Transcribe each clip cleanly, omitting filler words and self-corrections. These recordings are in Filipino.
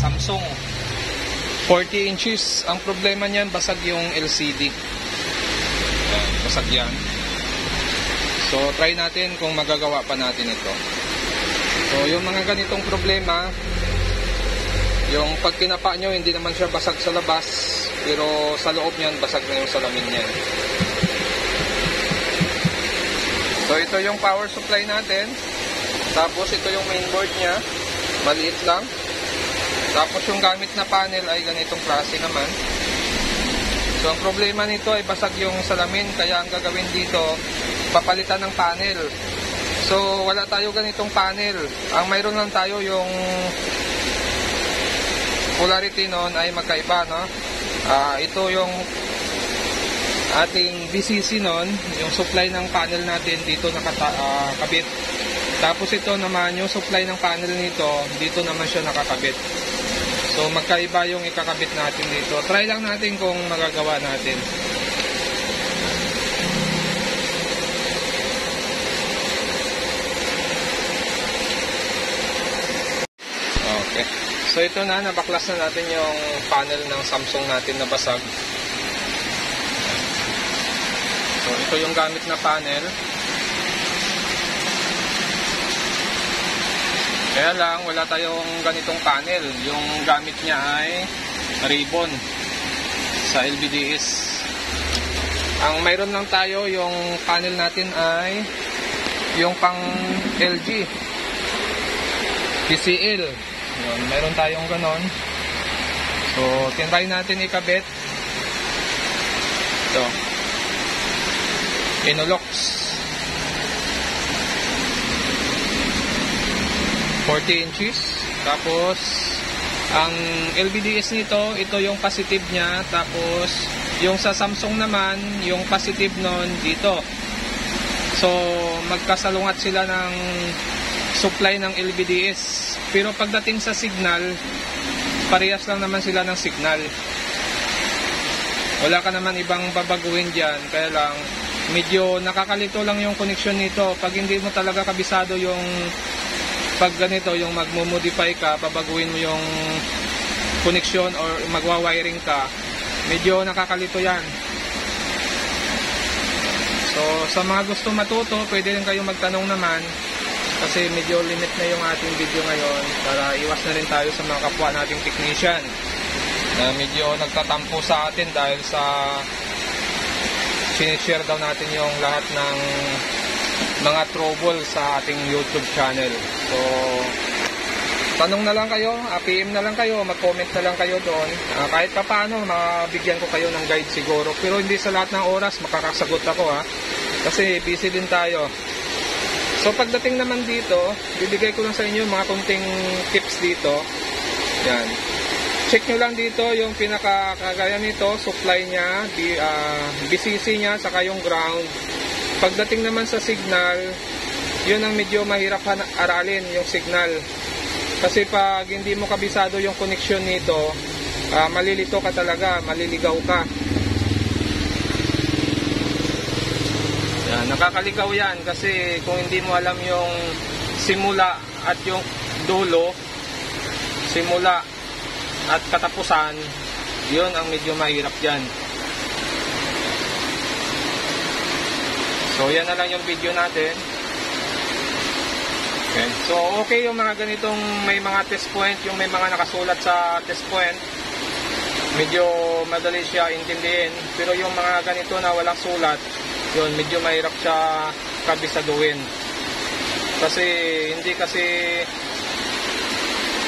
Samsung 40 inches. Ang problema niyan, basag yung LCD. Ayan, basag yan. So try natin kung magagawa pa natin ito. So yung mga ganitong problema, yung pag kinapa nyo, hindi naman siya basag sa labas, pero sa loob niyan basag na yung salamin niyan. So ito yung power supply natin. Tapos ito yung mainboard niya, maliit lang. Tapos yung gamit na panel ay ganitong klase naman. So ang problema nito ay basag yung salamin, kaya ang gagawin dito, papalitan ng panel. So wala tayo ganitong panel. Ang mayroon lang tayo yung polarity noon ay magkaiba, no? Ito yung ating BCC noon, yung supply ng panel natin dito nakakabit. Tapos ito naman yung supply ng panel nito, dito naman siya nakakabit. So magkaiba yung ikakabit natin dito. Try lang natin kung magagawa natin. Okay. So ito na, nabaklas na natin yung panel ng Samsung natin na basag. So ito yung gamit na panel. Kaya lang, wala tayong ganitong panel. Yung gamit niya ay ribbon sa LBDS. Ang mayroon lang tayo, yung panel natin ay yung pang LG PCL. Yun, mayroon tayong ganon. So, tinry natin ikabit. Ito. Innolux 40 inches. Tapos ang LBDS nito, ito yung positive niya. Tapos yung sa Samsung naman, yung positive nun dito. So magkasalungat sila ng supply ng LBDS. Pero pagdating sa signal, parehas lang naman sila ng signal. Wala ka naman ibang babaguhin dyan. Kaya lang medyo nakakalito lang yung connection nito. Pag hindi mo talaga kabisado yung pag ganito, yung magmo-modify ka, babaguhin mo yung connection or magwa-wiring ka, medyo nakakalito yan. So sa mga gusto matuto, pwede rin kayo magtanong naman, kasi medyo limit na yung ating video ngayon, para iwas na rin tayo sa mga kapwa nating technician na medyo nagtatampo sa atin dahil sa sinishare daw natin yung lahat ng mga trouble sa ating YouTube channel. So tanong na lang kayo, PM na lang kayo, mag-comment na lang kayo doon. Kahit pa paano, mabigyan ko kayo ng guide siguro. Pero hindi sa lahat ng oras makakasagot ako, ha, kasi busy din tayo. So pagdating naman dito, bibigay ko lang sa inyo mga kunting tips dito. Yan. Check nyo lang dito yung pinakakagaya nito, supply niya, BCC niya, saka yung ground. Pagdating naman sa signal, yun ang medyo mahirap aralin, yung signal. Kasi pag hindi mo kabisado yung connection nito, malilito ka talaga, maliligaw ka. Yan, nakakaligaw yan kasi kung hindi mo alam yung simula at yung dulo, simula at katapusan, yun ang medyo mahirap dyan. So yan na lang yung video natin. Okay. So okay yung mga ganitong may mga test point, yung may mga nakasulat sa test point, medyo madali siya intindihin. Pero yung mga ganito na walang sulat, yun medyo mahirap siya kabisaduhin. Kasi hindi kasi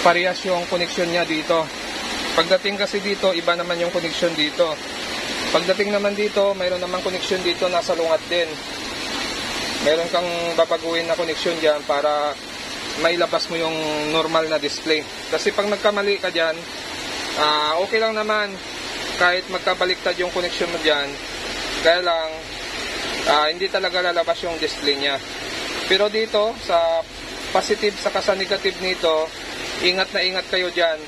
parehas yung connection niya dito. Pagdating kasi dito, iba naman yung connection dito. Pagdating naman dito, mayroon namang connection dito nasa lungat din. Meron kang babaguhin na connection dyan para mailabas mo yung normal na display. Kasi pag nagkamali ka dyan, okay lang naman kahit magkabaliktad yung connection mo dyan. Kaya lang, hindi talaga lalabas yung display niya. Pero dito, sa positive saka sa negative nito, ingat na ingat kayo dyan.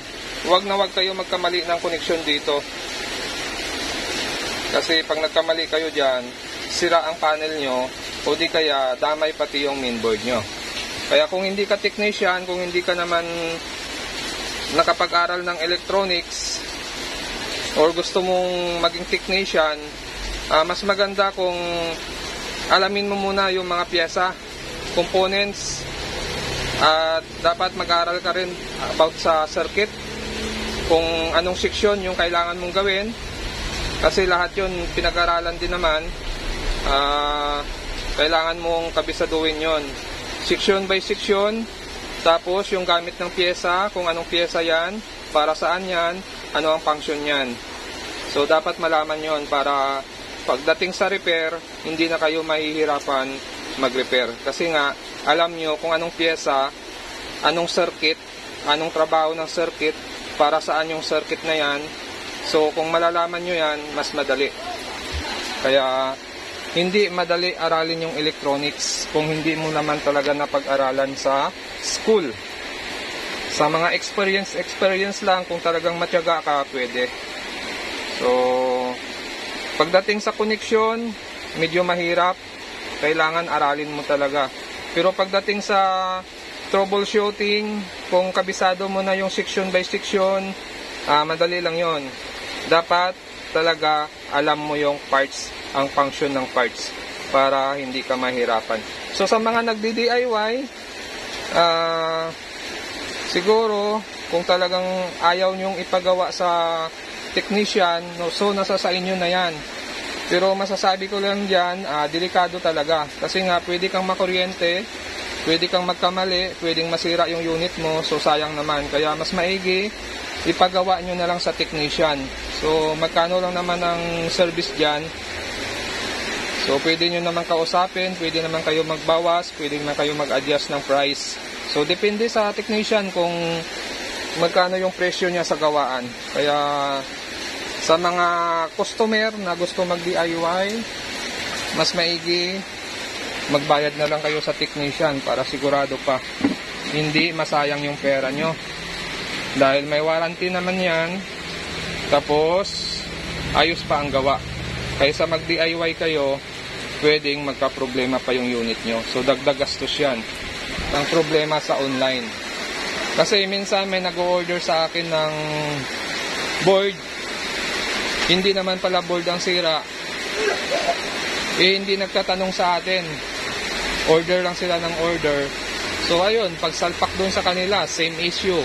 Huwag na huwag kayo magkamali ng connection dito. Kasi pag nagkamali kayo dyan, sira ang panel nyo, o di kaya damay pati yung mainboard nyo. Kaya kung hindi ka technician, kung hindi ka naman nakapag-aral ng electronics or gusto mong maging technician, mas maganda kung alamin mo muna yung mga pyesa, components, at dapat mag-aral ka rin about sa circuit, kung anong section yung kailangan mong gawin, kasi lahat yun pinag-aralan din naman. Kailangan mong kabisaduhin yon, section by section. Tapos yung gamit ng pyesa, kung anong pyesa yan, para saan yan, ano ang function yan. So dapat malaman yon para pagdating sa repair, hindi na kayo mahihirapan mag-repair. Kasi nga, alam nyo kung anong pyesa, anong circuit, anong trabaho ng circuit, para saan yung circuit na yan. So kung malalaman nyo yan, mas madali. Kaya hindi madali aralin yung electronics kung hindi mo naman talaga napag-aralan sa school. Sa mga experience lang, kung talagang matyaga ka, pwede. So pagdating sa connection, medyo mahirap, kailangan aralin mo talaga. Pero pagdating sa troubleshooting, kung kabisado mo na yung section by section, madali lang yon. Dapat talaga alam mo yung parts, ang function ng parts, para hindi ka mahirapan. So sa mga nagdi-DIY, siguro kung talagang ayaw nyong ipagawa sa technician, so nasa sa inyo na yan. Pero masasabi ko lang dyan, delikado talaga. Kasi nga pwede kang makuryente, pwede kang magkamali, pwedeng masira yung unit mo, so sayang naman. Kaya mas maigi, ipagawa nyo na lang sa technician. So magkano lang naman ang service dyan. So pwede nyo naman kausapin, pwede naman kayo magbawas, pwede naman kayo mag-adjust ng price. So depende sa technician kung magkano yung presyo niya sa gawaan. Kaya sa mga customer na gusto mag-DIY, mas maigi magbayad na lang kayo sa technician para sigurado pa hindi masayang yung pera nyo. Dahil may warranty naman yan, tapos ayos pa ang gawa. Kaysa mag-DIY kayo, pwedeng magka-problema pa yung unit nyo. So dagdag gastos yan. Ang problema sa online, kasi minsan may nag-order sa akin ng board, hindi naman pala board ang sira, hindi nagtatanong sa atin, order lang sila ng order. So ayun, pagsalpak dun sa kanila, same issue,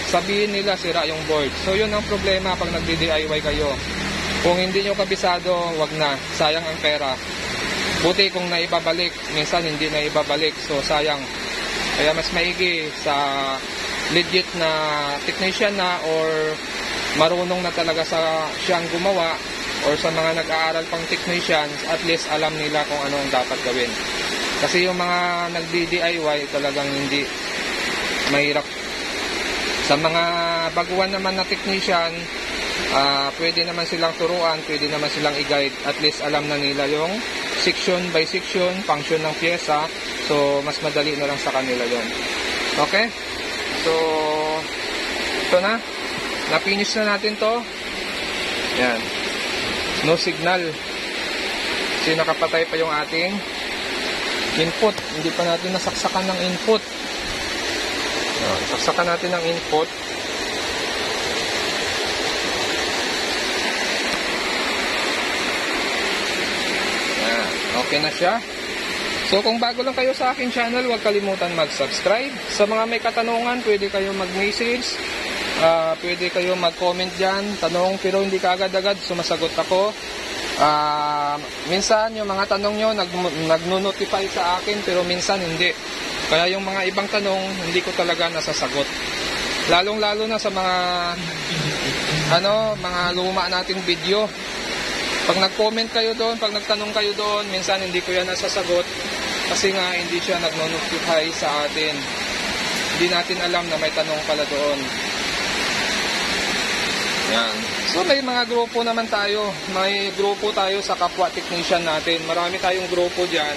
sabihin nila sira yung board. So yun ang problema pag nagdi-DIY kayo. Kung hindi nyo kabisado, wag na, sayang ang pera. Buti kung naibabalik, minsan hindi naibabalik, so sayang. Kaya mas maigi sa legit na technician na or marunong na talaga sa siyang gumawa, or sa mga nag-aaral pang technicians, at least alam nila kung ano ang dapat gawin. Kasi yung mga nagdi-DIY talagang hindi, mahirap. Sa mga baguhan naman na technician, pwede naman silang turuan, pwede naman silang i-guide, at least alam na nila yung section by section, function ng pyesa. So mas madali na lang sa kanila yon. Okay, so ito na, na-finish na natin to. Yan, no signal kasi nakapatay pa yung ating input, hindi pa natin nasaksakan ng input. Saksakan natin ng input. Okay na siya. So kung bago lang kayo sa aking channel, huwag kalimutan mag-subscribe. Sa mga may katanungan, pwede kayo mag-message, pwede kayo mag-comment dyan, tanong, pero hindi ka agad-agad sumasagot ako. Minsan yung mga tanong nyo nag-notify sa akin, pero minsan hindi. Kaya yung mga ibang tanong, hindi ko talaga nasasagot. Lalong-lalo na sa mga mga luma nating video. Pag nag-comment kayo doon, pag nagtanong kayo doon, minsan hindi ko yan nasasagot kasi nga hindi siya nag-notify sa atin. Hindi natin alam na may tanong pala doon. Yan. So may mga grupo naman tayo. May grupo tayo sa kapwa technician natin. Marami tayong grupo dyan.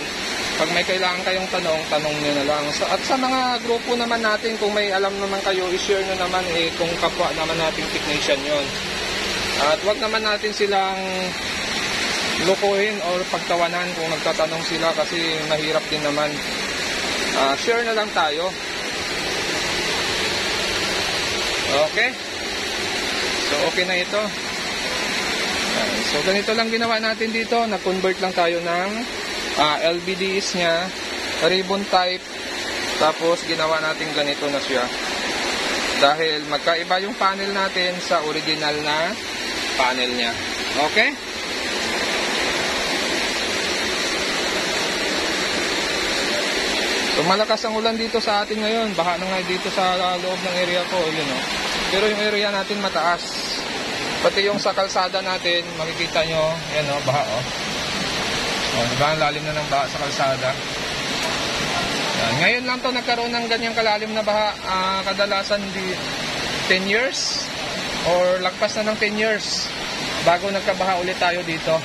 Pag may kailangan kayong tanong, tanong nyo na lang. At sa mga grupo naman natin, kung may alam naman kayo, i-share nyo naman kung kapwa naman nating technician yon. At wag naman natin silang lukuhin or pagtawanan kung nagtatanong sila kasi mahirap din naman. Share na lang tayo. Okay. So, okay na ito. So, ganito lang ginawa natin dito. Nag-convert lang tayo ng LVDs niya. Ribbon type. Tapos, ginawa natin ganito na siya. Dahil magkaiba yung panel natin sa original na panel niya. Okay? So, malakas ang ulan dito sa atin ngayon. Baha na nga dito sa loob ng area ko. Yun, oh. Pero yung area natin mataas. Pati yung sa kalsada natin, makikita nyo, yan, oh, baha. Oh, diba? Ang lalim na ng baha sa kalsada. Yan. Ngayon lang to nagkaroon ng ganyang kalalim na baha. Kadalasan 10 years or lagpas na ng 10 years bago nagkabaha ulit tayo dito.